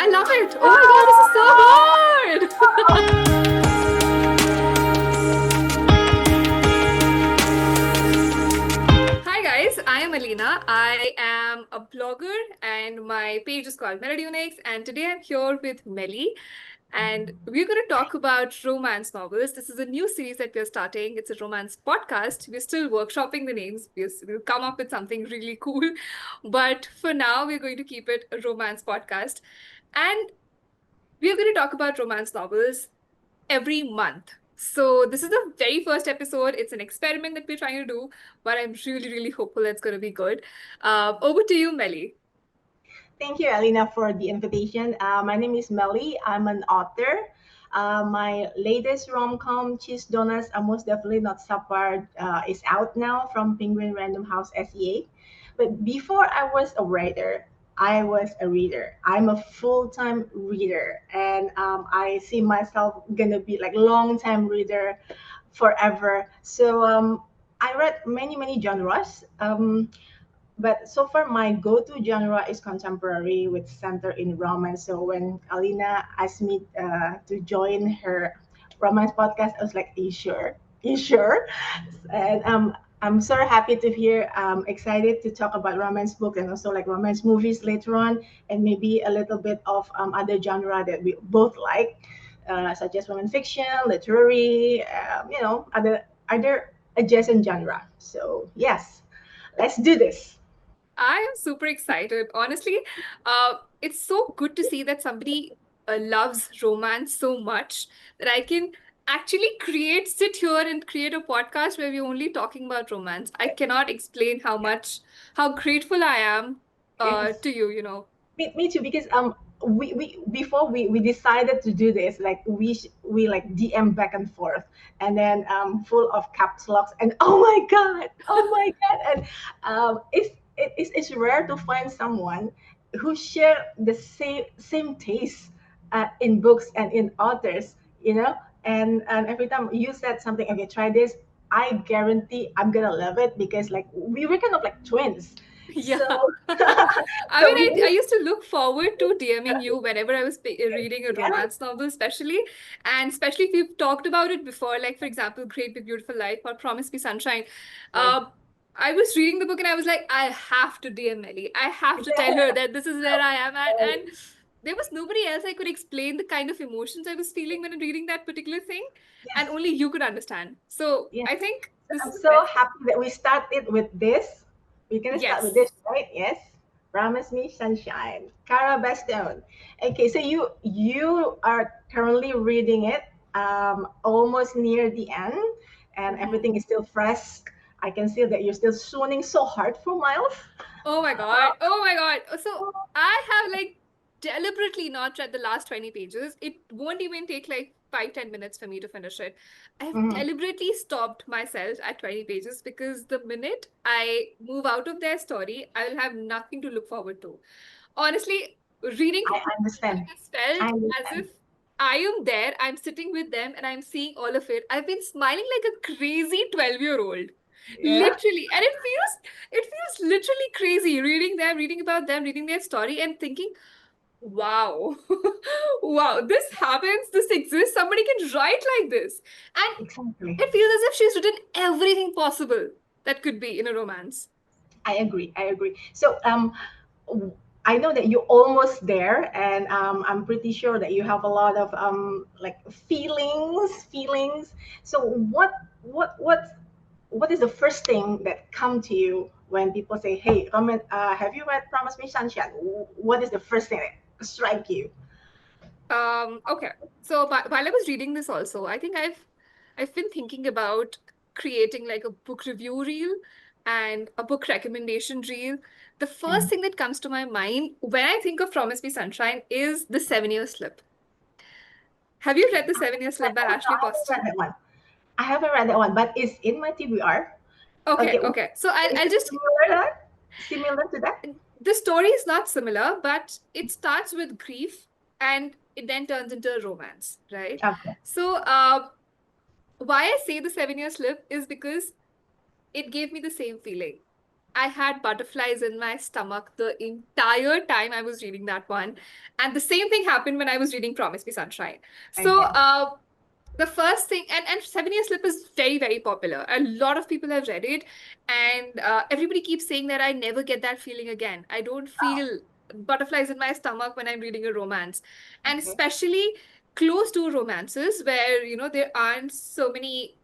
I love it. Oh my God, this is so good. Hi guys, I am Alina. I am a blogger and my page is called Melody, and today I'm here with Melly. And we're going to talk about romance novels. This is a new series that we're starting. It's a romance podcast. We're still workshopping the names. We'll come up with something really cool. But for now, we're going to keep it a romance podcast. And we're going to talk about romance novels every month. So this is the very first episode. It's an experiment that we're trying to do, but I'm really, really hopeful it's going to be good. Over to you, Melly. Thank you, Alina, for the invitation. My name is Melly. I'm an author. My latest rom-com, Cheese Donuts Are Most Definitely Not Supper, is out now from Penguin Random House SEA. But before I was a writer, I was a reader. I'm a full-time reader, and I see myself gonna be like long-time reader forever. So I read many genres. But so far my go-to genre is contemporary with center in romance. So when Alina asked me to join her romance podcast, I was like, "Are you sure? Are you sure?" And I'm so happy to hear. Excited to talk about romance books and also like romance movies later on, and maybe a little bit of other genre that we both like, such as romance fiction, literary, other adjacent genre. So yes, let's do this. I am super excited. Honestly, it's so good to see that somebody loves romance so much that I can actually sit here and create a podcast where we're only talking about romance. I cannot explain how grateful I am Yes. to you. Me too, because we before we decided to do this, like we like DM back and forth, and then full of caps locks and oh my god, and it's rare to find someone who share the same taste in books and in authors, and every time you said something, okay, try this, I guarantee I'm gonna love it because like we were kind of like twins. Yeah. So I so mean, we I used to look forward to DMing you whenever I was reading a yeah. romance novel, especially. And especially if you've talked about it before, like, for example, Great Big Beautiful Life or Promise Me Sunshine. Right. Uh, I was reading the book and I was like, I have to DM Melly. I have to tell her that this is where I am at. And there was nobody else I could explain the kind of emotions I was feeling when reading that particular thing. And Yes, only you could understand. So yes. I think So this I'm is the so best thing. happy that we started with this. We're gonna start with Yes. this, right? Yes. Promise me sunshine. Cara Bastone. Okay, so you are currently reading it, almost near the end, and Mhm. everything is still fresh. I can see that you're still swooning so hard for Miles. Oh my God. Oh my God. So I have like deliberately not read the last 20 pages. It won't even take like 5-10 minutes for me to finish it. I've Mhm. deliberately stopped myself at 20 pages because the minute I move out of their story, I will have nothing to look forward to. Honestly, reading I it understand. has I felt as understand. if I am there, I'm sitting with them, and I'm seeing all of it. I've been smiling like a crazy 12-year-old. Yeah. Literally. And it feels literally crazy reading about them, reading their story, and thinking, wow, wow, this happens, this exists, somebody can write like this. And Exactly. it feels as if she's written everything possible that could be in a romance. I agree. I agree. So I know that you're almost there, and I'm pretty sure that you have a lot of like feelings. So what is the first thing that come to you when people say, "Hey, Roman, have you read Promise Me Sunshine?" What is the first thing that strike you? Okay. So while I was reading this also, I think I've been thinking about creating like a book review reel and a book recommendation reel. The first Mm. thing that comes to my mind when I think of Promise Me Sunshine is The 7 Year Slip. Have you read The 7 Year Slip by Oh, no, Ashley I haven't Poston? read that one. I haven't read that one, but it's in my TBR. Okay, Okay, okay. So is I'll it just similar to that? the story is not similar, but it starts with grief and it then turns into a romance, right? Okay. So why I say The 7 Year Slip is because it gave me the same feeling. I had butterflies in my stomach the entire time I was reading that one. And the same thing happened when I was reading Promise Me Sunshine. So, Okay. the first thing, and 7 Year Slip is very, very popular. A lot of people have read it, and everybody keeps saying that I never get that feeling again. I don't Oh, feel butterflies in my stomach when I'm reading a romance, and okay. especially close to romances where, there aren't so many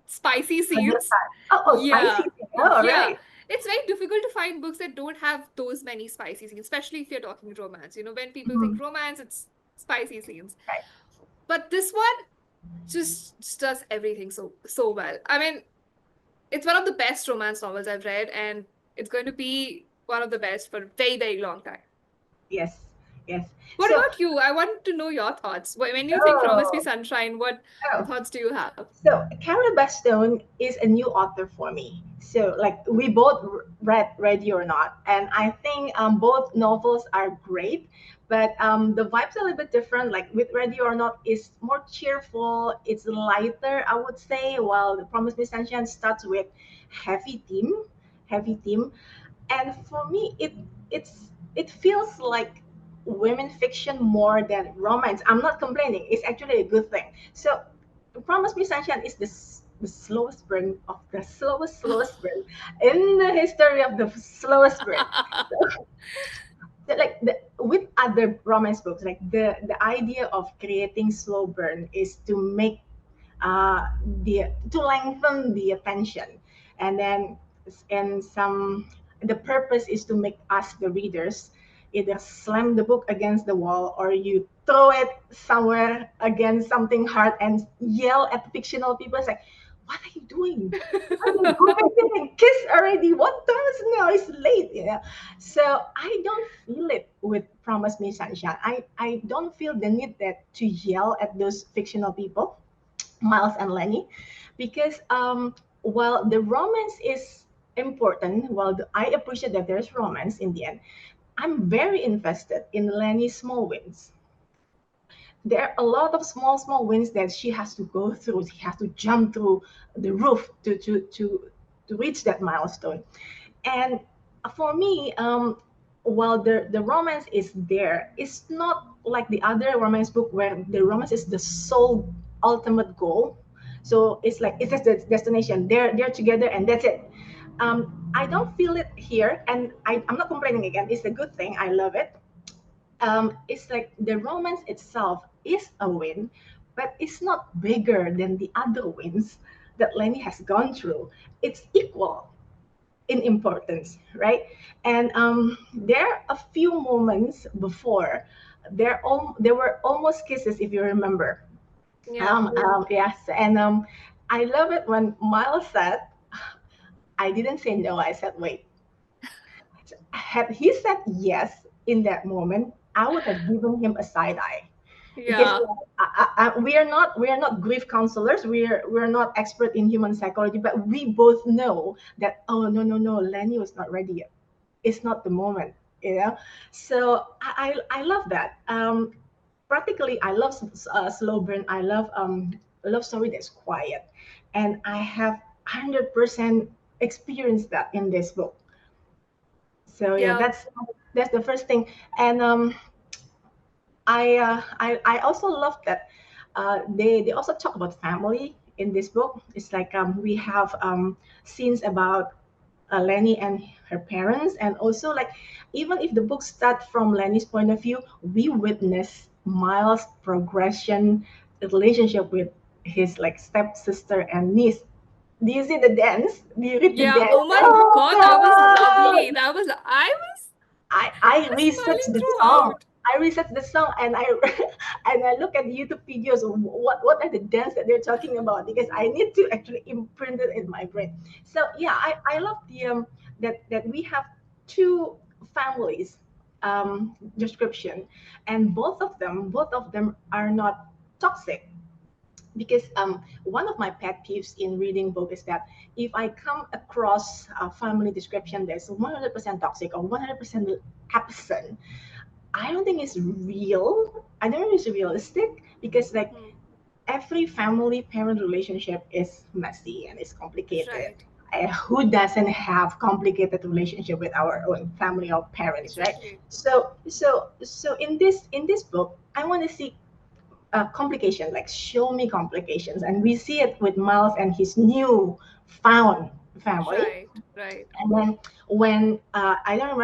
spicy Other scenes. side. Oh, Yeah, spicy. Oh, yeah. right. It's very difficult to find books that don't have those many spicy scenes, especially if you're talking romance. When people think Mhm. romance, it's spicy scenes. Right. But this one just does everything so well. I mean, it's one of the best romance novels I've read, and it's going to be one of the best for a very, very long time. Yes. Yes. What So, about you? I want to know your thoughts. When you think Promise Me oh, Sunshine, what oh. thoughts do you have? So Cara Bastone is a new author for me. So like we both read Ready or Not, and I think both novels are great, but the vibes are a little bit different. Like with Ready or Not is more cheerful, it's lighter, I would say, while the Promise Me Sunshine starts with heavy theme, heavy theme. And for me, it feels like women fiction more than romance. I'm not complaining, it's actually a good thing. So Promise Me Sunshine is the slowest burn of the slowest burn in the history of the slowest burn. So, like with other romance books, like the idea of creating slow burn is to make to lengthen the attention, and then and some the purpose is to make us the readers either slam the book against the wall or you throw it somewhere against something hard and yell at the fictional people. It's like, what are you doing? What are you doing? Kiss already. What time is it now? It's late. So I don't feel it with Promise Me Sunshine. I don't feel the need that to yell at those fictional people, Miles and Lenny, because while the romance is important, I appreciate that there's romance in the end, I'm very invested in Lenny's small wins. There are a lot of small wins that she has to go through. She has to jump through the roof to reach that milestone. And for me, while the romance is there, it's not like the other romance book where the romance is the sole ultimate goal. So it's like it's just the destination. They're together and that's it. I don't feel it here, and I'm not complaining again. It's a good thing. I love it. It's like the romance itself is a win, but it's not bigger than the other wins that Lenny has gone through. It's equal in importance, right? And there are a few moments before there were almost kisses, if you remember. Yeah. Yes, and I love it when Miles said, "I didn't say no. I said wait." Had he said yes in that moment, I would have given him a side eye because Yeah. we are not grief counselors. We're not expert in human psychology, but we both know that, oh, no, Lenny was not ready yet. It's not the moment, you know. So I love that. Practically, I love slow burn. I love love story that's quiet, and I have 100% experienced that in this book. So yeah, Yeah. that's the first thing. And I also love that they also talk about family in this book. It's like we have scenes about Lenny and her parents, and also like even if the book starts from Lenny's point of view, we witness Miles' progression relationship with his like stepsister and niece. Do you see the dance? Do you read the Yeah. dance? Oh my Oh God, that was lovely. God! I I was researched smiling the song. throughout. I researched the song and I and I look at YouTube videos. What are the dance that they're talking about? Because I need to actually imprint it in my brain. So yeah, I love the that we have two families description, and both of them are not toxic, because one of my pet peeves in reading book is that if I come across a family description that's 100% toxic or 100% absent, I don't think it's real. I don't think it's realistic, because like Hmm. every family parent relationship is messy and it's complicated. Right. who doesn't have complicated relationship with our own family or parents, right? Exactly. So in this book, I want to see complication, like show me complications, and we see it with Miles and his new found family. Right, right. And then when I don't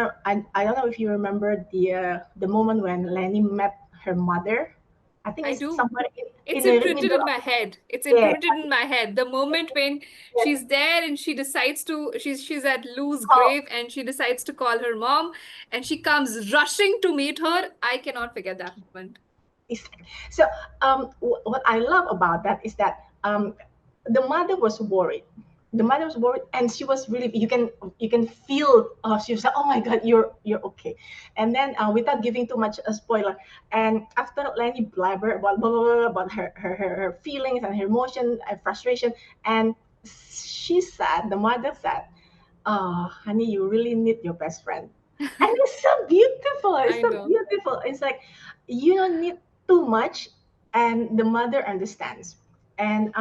know if you remember the moment when Lenny met her mother. I think I it's do. somewhere It's in the imprinted middle in of my head. It's yeah, imprinted in my head. The moment when yes, she's there and she decides to, she's at Lou's how grave and she decides to call her mom and she comes rushing to meet her. I cannot forget that moment. is so what I love about that is that the mother was worried. The mother was worried, and she was really. You can feel. She was like, "Oh my God, you're okay." And then, without giving too much a spoiler, and after Lenny blabber about blah, blah, blah, about her feelings and her emotion and frustration, and she said, the mother said, "Oh, honey, you really need your best friend." And it's so beautiful. It's I so know. beautiful. It's like you don't need too much, and the mother understands. And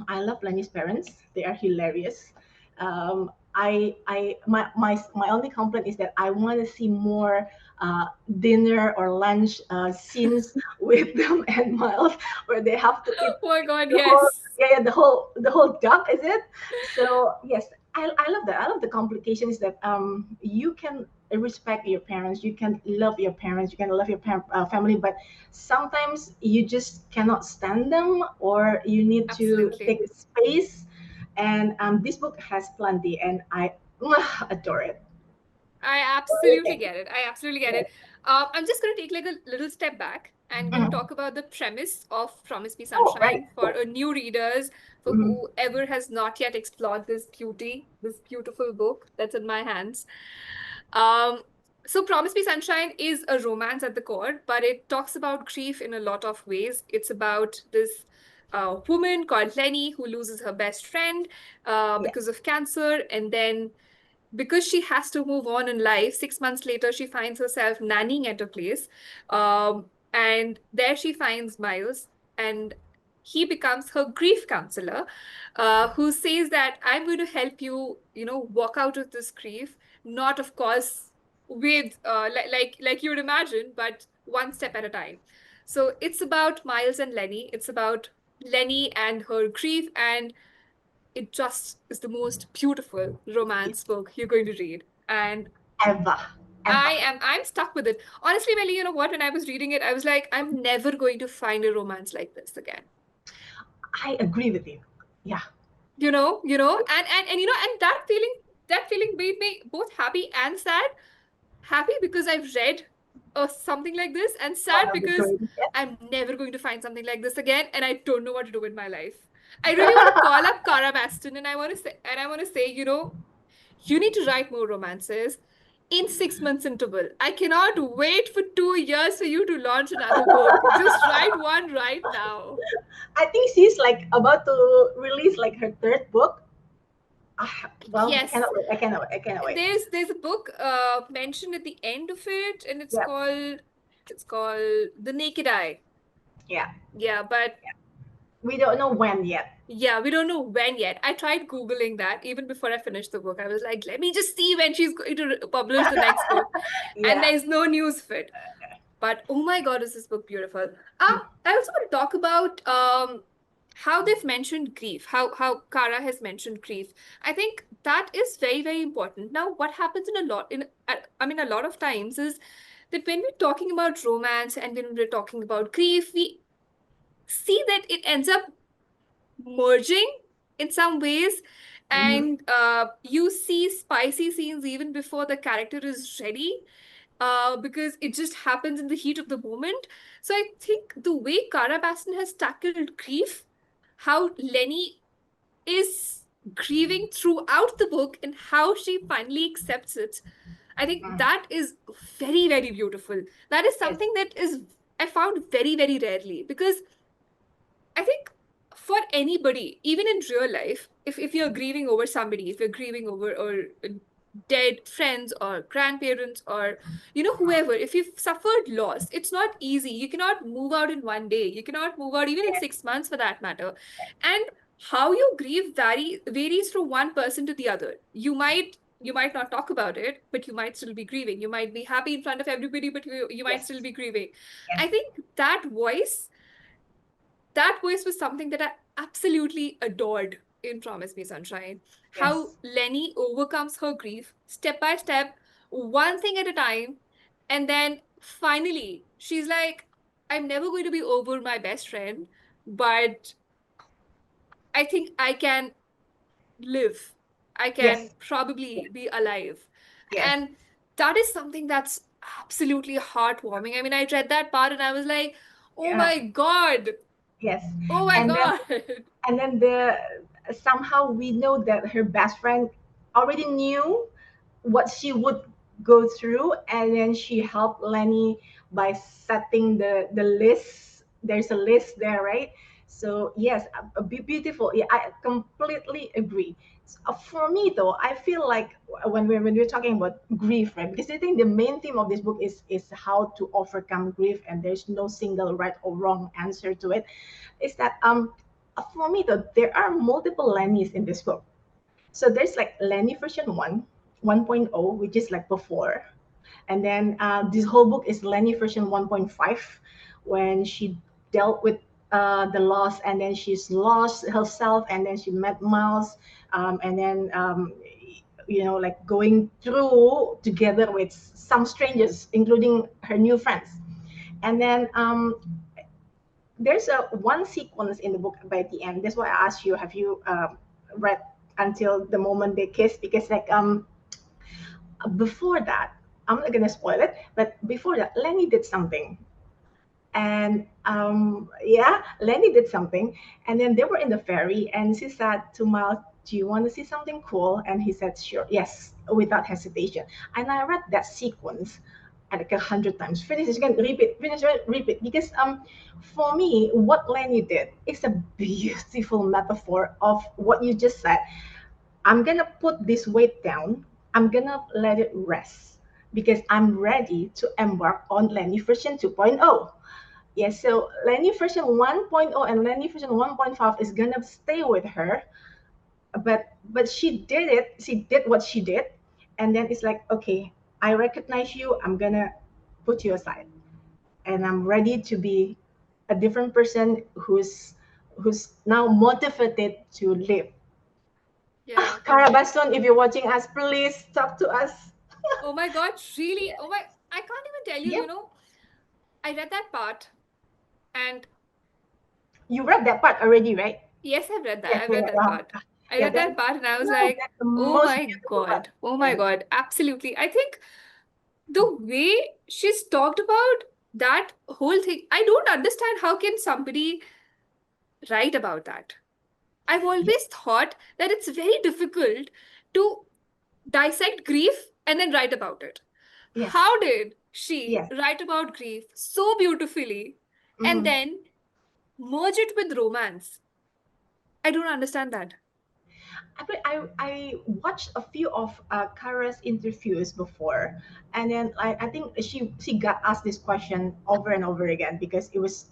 I love Lenny's parents. They are hilarious. My only complaint is that I want to see more dinner or lunch scenes with them and Miles, where they have to eat Oh my God, the whole yes. yeah, the whole duck, is it? So yes, I love that. I love the complications that you can respect your parents, you can love your parents, you can love your family, but sometimes you just cannot stand them, or you need to Absolutely. take space. And this book has plenty, and I adore it. I What do you absolutely think? get it. I absolutely get Yes. it. I'm just going to take like a little step back and going to Mhm. talk about the premise of Promise Me Oh, right. Sunshine for new readers, for Mhm. whoever has not yet explored this beauty, this beautiful book that's in my hands. Um, so Promise Me Sunshine is a romance at the core, but it talks about grief in a lot of ways. It's about this woman called Lenny who loses her best friend Yeah. because of cancer, and then because she has to move on in life, 6 months later, she finds herself nannying at a place. And there she finds Miles, and he becomes her grief counselor, who says that I'm going to help you, walk out of this grief, not, of course, with like you would imagine, but one step at a time. So it's about Miles and Lenny. It's about Lenny and her grief, and it just is the most beautiful romance book you're going to read. And Ever, ever. I'm stuck with it. Honestly, Melly, you know what? When I was reading it, I was like, I'm never going to find a romance like this again. I agree with you. Yeah. And and that feeling made me both happy and sad. Happy because I've read something like this, and sad One of the because greatest. I'm never going to find something like this again, and I don't know what to do with my life. I really want to call up Cara Baston, and I want to say, you need to write more romances in 6 months interval. I cannot wait for 2 years for you to launch another book. Just write one right now. I think she's like about to release like her third book. Well, I Yes, cannot wait. I cannot wait. I cannot wait. there's a book mentioned at the end of it, and it's Yeah. called The Naked Eye. Yeah. Yeah, but We don't know when yet. yeah, we don't know when yet. I tried Googling that even before I finished the book. I was like, let me just see when she's going to publish the next book. And Yeah. there's no news of it. But oh my God, is this book beautiful? I also want to talk about how they've mentioned grief, how Kara has mentioned grief. I think that is very, very important. Now, what happens a lot of times is that when we're talking about romance and when we're talking about grief, we see that it ends up merging in some ways, Hmm. and you see spicy scenes even before the character is ready, because it just happens in the heat of the moment. So I think the way Cara Baston has tackled grief, how Lenny is grieving throughout the book and how she finally accepts it, I think that is very, very beautiful. That is Yes. something that is I found very, very rarely, because I think for anybody, even in real life, if you're grieving over somebody, if you're grieving over or dead friends or grandparents or whoever, if you've suffered loss, it's not easy. You cannot move out in one day. You cannot move out even in Yes. 6 months for that matter. And how you grieve varies from one person to the other. You might not talk about it, but you might still be grieving. You might be happy in front of everybody, but you might Yes. still be grieving. Yes. I think that voice was something that I absolutely adored in Promise Me Sunshine. How Yes. Lenny overcomes her grief step by step, one thing at a time, and then finally she's like, I'm never going to be over my best friend, but I think I can live. I can Yes. probably be alive. Yes. And that is something that's absolutely heartwarming. I mean, I read that part and I was like, oh Yeah. my God. Yes. Oh my And then God. the somehow we know that her best friend already knew what she would go through, and then she helped Lenny by setting the list. There's a list there, right? So yes, beautiful. Yeah, I completely agree. For me though, I feel like when we're talking about grief, right? Because I think the main theme of this book is how to overcome grief, and there's no single right or wrong answer to it. Is that for me though, there are multiple Lennys in this book. So there's like Lenny version 1, 1.0, which is like before. And then this whole book is Lenny version 1.5, when she dealt with the loss, and then she's lost herself, and then she met Miles, and then like going through together with some strangers, including her new friends. And then there's a one sequence in the book by the end. That's why I asked you, have you read until the moment they kiss? Because like before that, I'm not gonna spoil it, but before that, Lenny did something. And yeah, Lenny did something. And then they were in the ferry, and she said to Miles, do you want to see something cool? And he said, sure, yes, without hesitation. And I read that sequence like 100 times. Finish it again, repeat, finish it, repeat. Because for me, what Lenny did is a beautiful metaphor of what you just said. I'm gonna put this weight down. I'm gonna let it rest because I'm ready to embark on Lenny version 2.0. Yes, so Lenny version 1.0 and Lenny version 1.5 is gonna stay with her, but she did it. She did what she did, and then it's like, okay, I recognize you. I'm gonna put you aside, and I'm ready to be a different person who's now motivated to live. Yeah. Cara Bastone, if you're watching us, please talk to us. Oh my God, really? Oh my, I can't even tell you, Yep, I read that part and you read that part already, right? yes, I've read that. Yeah, I've yeah, read that yeah. part. I Yeah, read that that part and I was no, like, that's the oh most my beautiful part. God. Oh my Yeah. God. Absolutely. I think the way she's talked about that whole thing, I don't understand how can somebody write about that. I've Ye- always thought that it's very difficult to dissect grief and then write about it. Yes. How did she Yes. write about grief so beautifully and Mm-hmm. then merge it with romance? I don't understand that. I watched a few of Kara's interviews before, and then I think she got asked this question over and over again because it was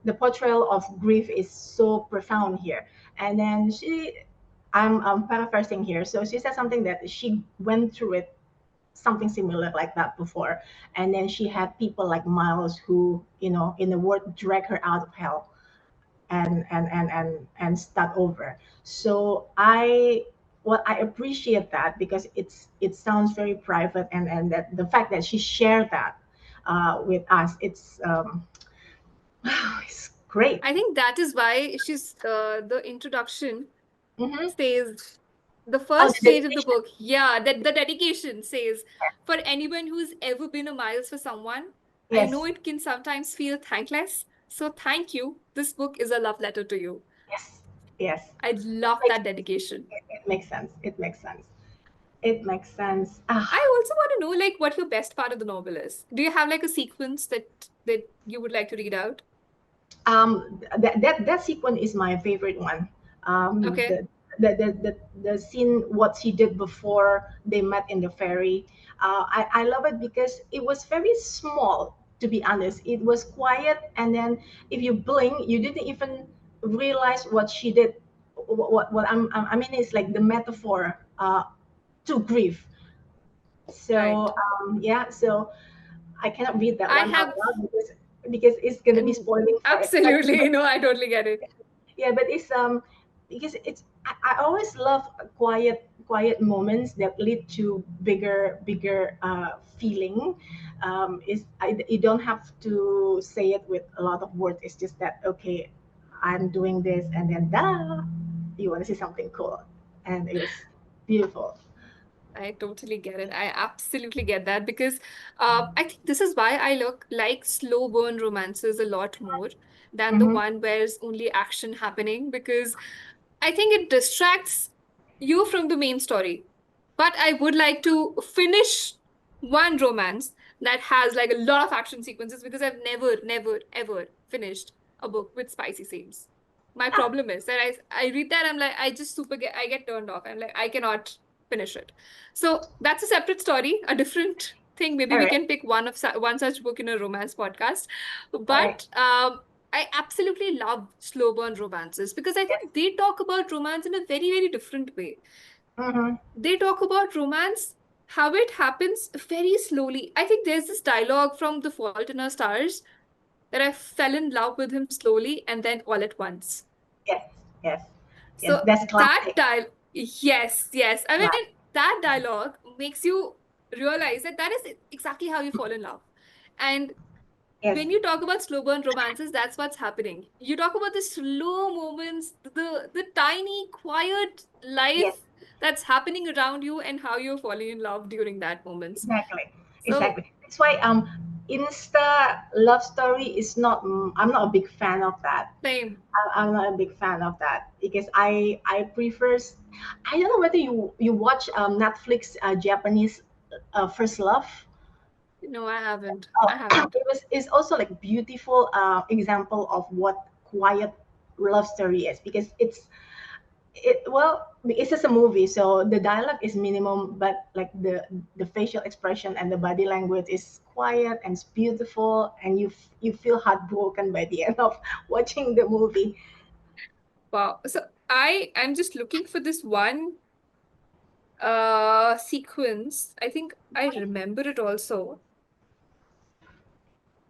the portrayal of grief is so profound here, and then I'm paraphrasing here, so she said something that she went through it something similar like that before, and then she had people like Miles who in the word drag her out of hell and start over. So I appreciate that because it sounds very private, and that the fact that she shared that with us, it's great. I think that is why the introduction Hmm. says, the Oh, first the page of the dedication. book, yeah, that the dedication says, for anyone who's ever been a miles for someone, I know Yes, it can sometimes feel thankless. So thank you. This book is a love letter to you. yes, yes. I It love makes that dedication. it makes sense. It makes sense. It makes sense. Ah, I also want to know like what your best part of the novel is. Do you have like a sequence that you would like to read out? that sequence is my favorite one. um Okay. the the scene what she did before they met in the ferry. I love it because it was very small, to be honest. It was quiet, and then if you blink, you didn't even realize what she did. I mean is like the metaphor to grief. Right. So yeah, so I cannot read that I one out have, loud because it's gonna be and spoiling for absolutely, no, I totally get it. yeah, but it's because it's I always love quiet moments that lead to bigger feeling. Is you don't have to say it with a lot of words. It's just that okay, I'm doing this, and then da, you want to see something cool, and it was beautiful. I totally get it. I absolutely get that because I think this is why I look like slow burn romances a lot more than the Mm-hmm. one where it's only action happening because I think it distracts you from the main story. But I would like to finish one romance that has like a lot of action sequences because I've never, ever finished a book with spicy scenes. My Ah, problem is that I read that, I'm like, I get turned off. I'm like, I cannot finish it. So that's a separate story, a different thing. Maybe all we right, can pick one such book in a romance podcast. all right. But I absolutely love slow burn romances because I Yes. think they talk about romance in a very different way. Mm-hmm. They talk about romance, how it happens very slowly. I think there's this dialogue from The Fault in Our Stars that I fell in love with him slowly and then all at once. Yes, yes, yes. So That's that classic. yes. I mean, Classic. that dialogue makes you realize that that is exactly how you fall in love. And Yes, when you talk about slow burn romances, that's what's happening. You talk about the slow moments, the tiny, quiet yes. life that's happening around you and how you're falling in love during that moments. Exactly, So exactly. That's why Insta love story is not. I'm not a big fan of that. same. I'm not a big fan of that because I prefer. I don't know whether you watch Netflix Japanese First Love. No, I haven't. Oh, I haven't. it was it's also like beautiful example of what quiet love story is because it's just a movie, so the dialogue is minimum, but like the facial expression and the body language is quiet and it's beautiful, and you feel heartbroken by the end of watching the movie. Wow. So I'm just looking for this one sequence. I think I remember it also,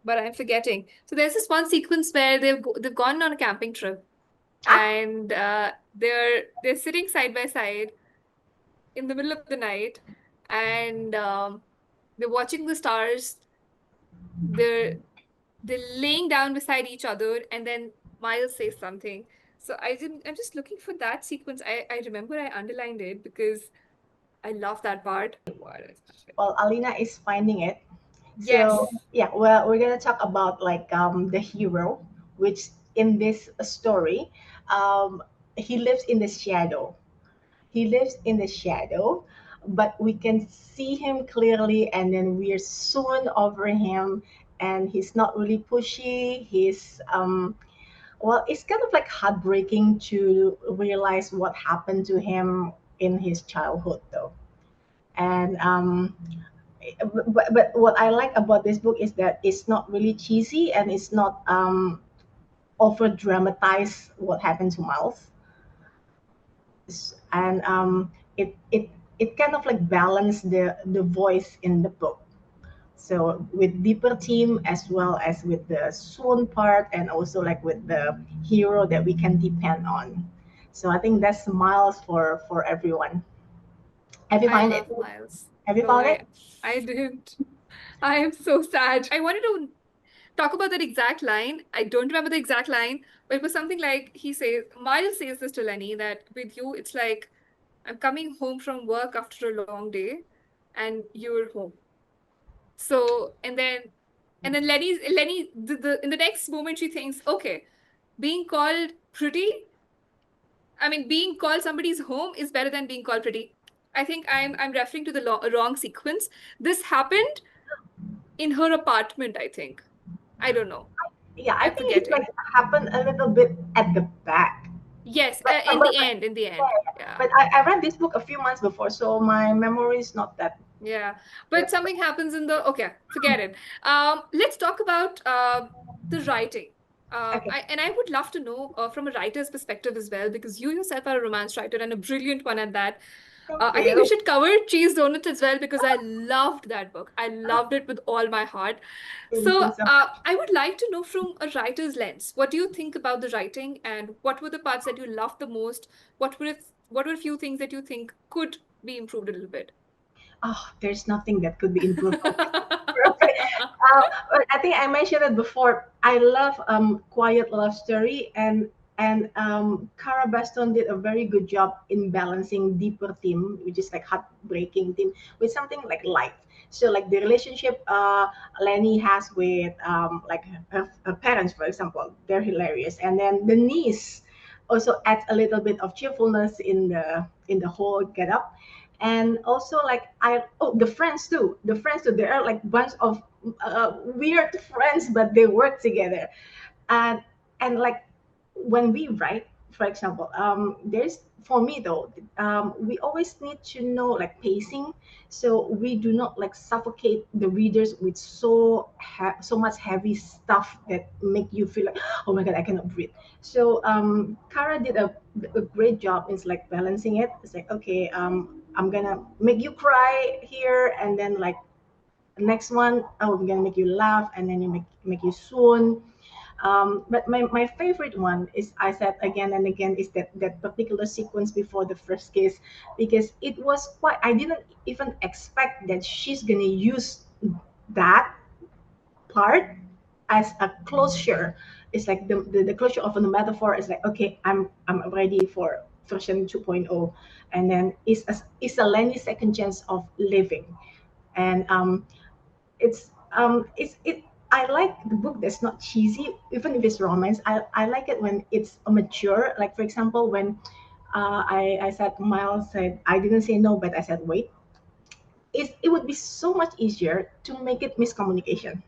but I'm forgetting. So there's this one sequence where they've gone on a camping trip Ah, and they're sitting side by side in the middle of the night and they're watching the stars. They're they're laying down beside each other, and then Miles says something. So I'm just looking for that sequence. I remember I underlined it because I love that part. What is happening? well, Alina is finding it. So Yes. yeah, well, we're gonna talk about like the hero, which in this story, um, he lives in the shadow. He lives in the shadow, but we can see him clearly, and then we're soon over him, and he's not really pushy. He's well, it's kind of like heartbreaking to realize what happened to him in his childhood, though. And but what I like about this book is that it's not really cheesy, and it's not over dramatize what happened to Miles. And it kind of like balance the voice in the book, so with deeper theme as well as with the swoon part, and also like with the hero that we can depend on. So I think that's Miles for everyone. Have you I find it? love Miles. Have you No, found it? I didn't. I am so sad. I wanted to talk about that exact line. I don't remember the exact line, but it was something like Miles says this to Lenny that with you, it's like I'm coming home from work after a long day and you're home. So, and then Lenny in the next moment she thinks, okay, being called pretty, I mean, being called somebody's home is better than being called pretty. I think I'm referring to the wrong sequence. This happened in her apartment, I think. I don't know. Yeah, I I'm think it's like forgetting. happened a little bit at the back. Yes, But in the end, in the end. Yeah. I read this book a few months before, so my memory is not that. Yeah. But something happens in the okay, forget it. Let's talk about the writing. Okay, I would love to know from a writer's perspective as well, because you yourself are a romance writer and a brilliant one at that. thank I think we you. should cover Cheese Donuts as well because I loved that book. I loved it with all my heart. Thank you so I would like to know from a writer's lens, what do you think about the writing and what were the parts that you loved the most? What were a few things that you think could be improved a little bit? Oh, there's nothing that could be improved on this. Perfect. But I think I mentioned it before. I love quiet love story, and Cara Bastone did a very good job in balancing deeper theme, which is like heartbreaking theme, with something like light. So like the relationship Lenny has with like her parents, for example, they're hilarious, and then the niece also adds a little bit of cheerfulness in the whole get up. And also like I oh the friends too, there are like bunch of weird friends, but they work together. And and like when we write, for example, there's for me though, we always need to know like pacing, so we do not like suffocate the readers with so much heavy stuff that make you feel like, oh my god, I cannot breathe. So Kara did a great job in like balancing it. It's like, okay, I'm gonna make you cry here, and then like next one, oh, I'm gonna make you laugh, and then you make you swoon. But my favorite one is, I said again and again, is that particular sequence before the first kiss, because it was quite, I didn't even expect that she's gonna use that part as a closure. It's like the closure of the metaphor is like, okay, I'm ready for version 2.0, and then it's a Lenny second chance of living. And it's it I like the book that's not cheesy, even if it's romance. I like it when it's a mature. Like for example, when I said, Miles said, I didn't say no, but I said wait. It would be so much easier to make it miscommunication,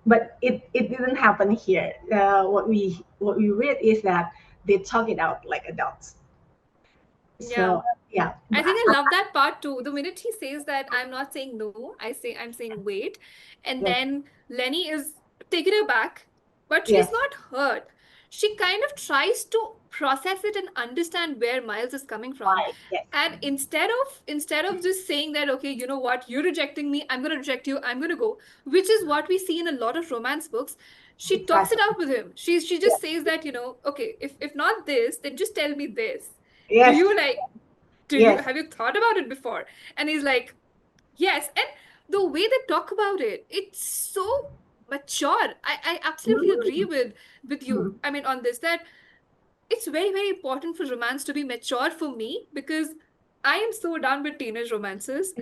but it didn't happen here. What we read is that they talk it out like adults. Yeah. So yeah, I think I love that part too. The minute he says that I'm not saying no, I'm saying wait. And yes, then Lenny is taken aback, but she's yes, not hurt. She kind of tries to process it and understand where Miles is coming from. why, yes, And instead of just saying that, okay, you know what, you're rejecting me, I'm gonna reject you, I'm gonna go, which is what we see in a lot of romance books. She it's talks it faster. out with him. She Yes, just says that, okay, if not this, then just tell me this. Do yes, you like do you yes. have you thought about it before? And he's like, yes. And the way they talk about it, it's so mature. I absolutely agree Mm, with you, mm. I mean, on this, that it's very, very important for romance to be mature for me, because I am so done with teenage romances.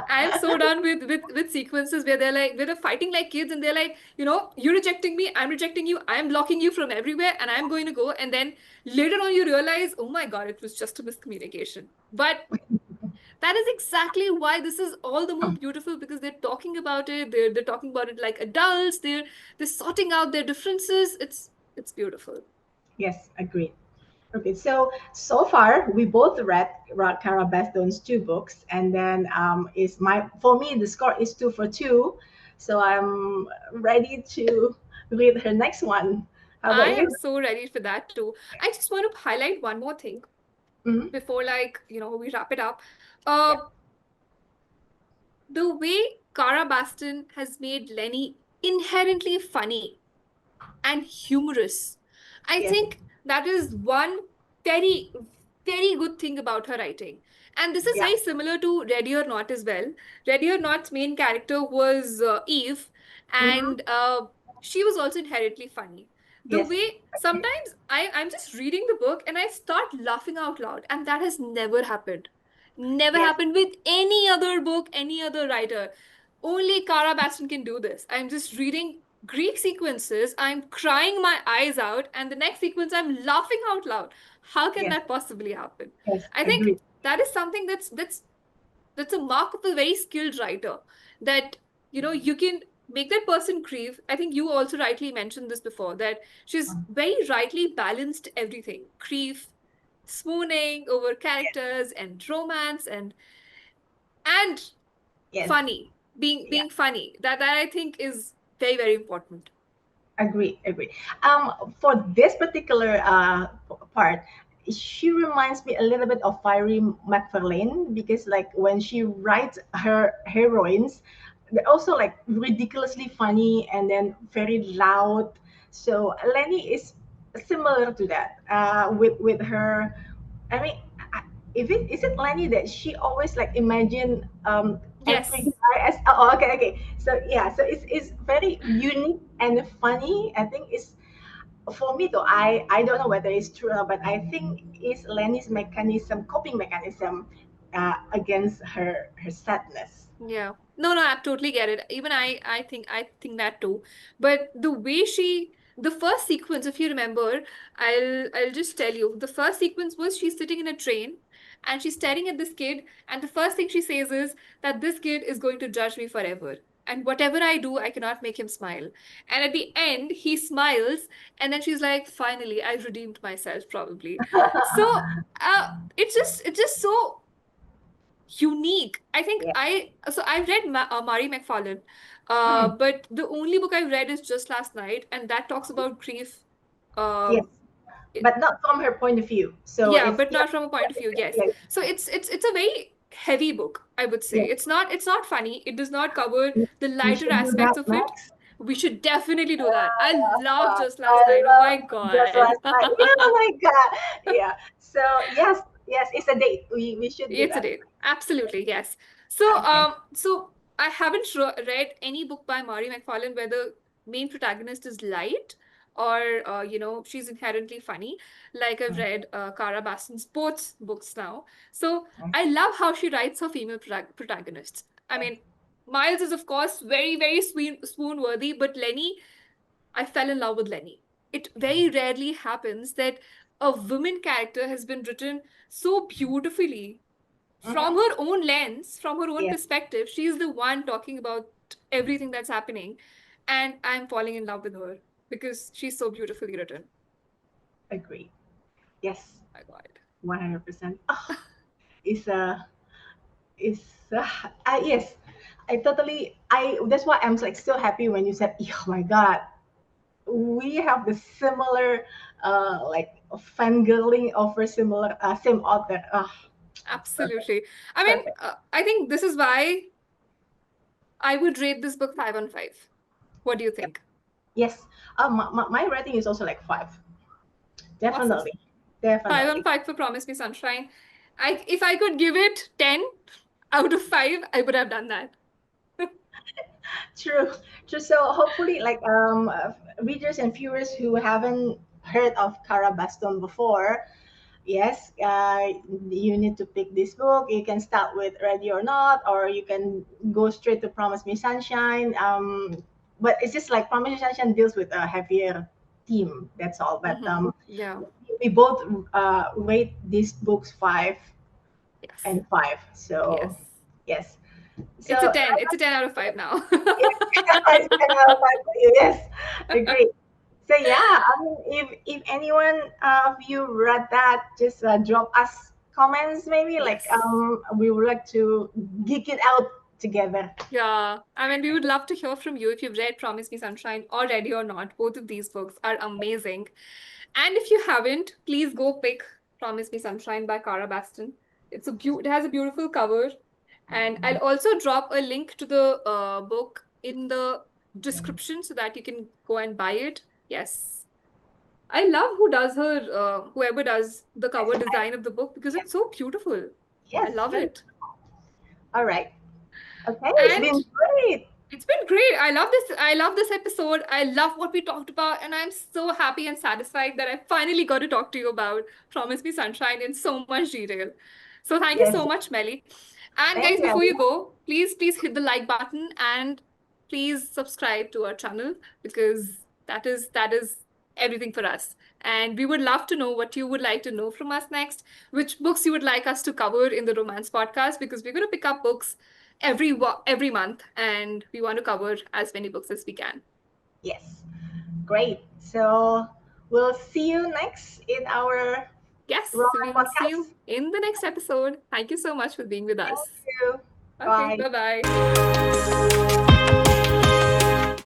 I am so done with sequences where they're fighting like kids, and they're like, you're rejecting me, I'm rejecting you, I'm blocking you from everywhere, and I'm going to go. And then later on you realize, oh my God, it was just a miscommunication. But that is exactly why this is all the more beautiful, because they're talking about it, they're talking about it like adults, they're sorting out their differences. It's beautiful. Yes, agreed. Okay, so far we both read Cara Bastone's two books, and then is my for me the score is 2 for 2, so I'm ready to read her next one. How I about you? am so ready for that too. I just want to highlight one more thing Hmm. before, we wrap it up. Yeah. uh the way Cara Baston has made Lenny inherently funny and humorous. I Yes. think that is one very, very good thing about her writing. And this is Yeah. very similar to Ready or Not as well. Ready or Not's main character was Eve, Hmm. and she was also inherently funny. The Yes. way sometimes I'm just reading the book and I start laughing out loud, and that has never happened. Never Yes. happened with any other book, any other writer. Only Cara Baston can do this. I'm just reading Greek sequences, I'm crying my eyes out, and the next sequence, I'm laughing out loud. How can Yes. that possibly happen? Yes. I think Agreed. that is something that's a mark of a very skilled writer. That you can make that person grieve. I think you also rightly mentioned this before, that she's very rightly balanced everything: grief, swooning over Yes. characters, and romance, and Yes. funny, being Yeah. being funny. That I think is very, very important. Agree, agree. For this particular part, she reminds me a little bit of Fiery McFarlane because, like, when she writes her heroines, they're also like ridiculously funny and then very loud. So Lenny is similar to that. With her, I mean, if it is it Lenny that she always like imagine every Yes. guy as okay, okay, so yeah, so it's very unique and funny. I think it's for me though, I don't know whether it's true or not, but I think it's Lenny's mechanism, coping mechanism against her sadness. Yeah. No, no, I totally get it. Even I think that too. But the way the first sequence, if you remember, I'll just tell you. The first sequence was she's sitting in a train and she's staring at this kid, and the first thing she says is that this kid is going to judge me forever. And whatever I do, I cannot make him smile. And at the end, he smiles, and then she's like, finally, I redeemed myself, probably. So it's just so unique. I think Yeah. I've read Mari McFarlane, Mm, but the only book I've read is Just Last Night, and that talks about grief. yes, Um, it, but not from her point of view. So yeah, it's but not from a point of view. Yes, yeah, so it's a very heavy book, I would say. yeah. It's not funny. It does not cover the We lighter should do that aspects of it. next. We should definitely do that. I love Just Last I Night. Oh my love just God. last night. Yeah, oh my God. Yeah. So yes, yes, it's a date. We should do It's a that. date. Absolutely, yes. So, Okay. I haven't read any book by Mari McFarlane where the main protagonist is light or she's inherently funny. Like I've read Cara Bastone's both books now. So I love how she writes her female protagonists. I Yes. mean, Miles is of course very, very swoon worthy, but Lenny, I fell in love with Lenny. It very rarely happens that a woman character has been written so beautifully from Mm-hmm. her own lens, from her own Yes. perspective. She's the one talking about everything that's happening. And I'm falling in love with her because she's so beautifully written. Agree. Yes. My God. 100%. Oh, it's a it's yes. I totally I that's why I'm like so happy when you said, oh my God, we have the similar like fangirling over similar same author. Perfect. Absolutely. I mean, Perfect. I think this is why I would rate this book 5 on 5. What do you Yep. think? Yes. My rating is also like 5. Awesome. Definitely. Five on Definitely. five for Promise Me Sunshine. If I could give it 10 out of 5, I would have done that. True. True. So hopefully, like readers and viewers who haven't heard of Cara Bastone before, yes, you need to pick this book. You can start with Ready or Not, or you can go straight to Promise Me Sunshine. But it's just like Promise Me Sunshine deals with a heavier theme. That's all. But Yeah. we both rate these books 5 Yes. and 5. So Yes. yes. So It's a 10. It's a 10 out of 5 now. yes, it's 10 out of 5 for you. Yes, agree. So yeah, I mean, if anyone of you read that, just drop us comments maybe. Like Yes. we would like to geek it out together. Yeah. I mean, we would love to hear from you if you've read Promise Me Sunshine or Ready or Not. Both of these books are amazing. And if you haven't, please go pick Promise Me Sunshine by Cara Baston. It has a beautiful cover. And I'll also drop a link to the book in the description so that you can go and buy it. Yes. I love whoever does the Yes, cover design of the book because yes, it's so beautiful. I yes, love very. it. All right. Okay, it's And been great. it's been great. I love this. I love this episode. I love what we talked about. And I'm so happy and satisfied that I finally got to talk to you about Promise Me Sunshine in so much detail. So thank you Yes, so much, Melly. And thank guys, you, before you Alina. go, please hit the like button and please subscribe to our channel because that is everything for us. And we would love to know what you would like to know from us next, which books you would like us to cover in the romance podcast, because we're going to pick up books every month and we want to cover as many books as we can. Yes, great. So we'll see you next in our Yes, so we romance will see podcast. you in the next episode. Thank you so much for being with Thank us. you. Okay, Bye. bye bye.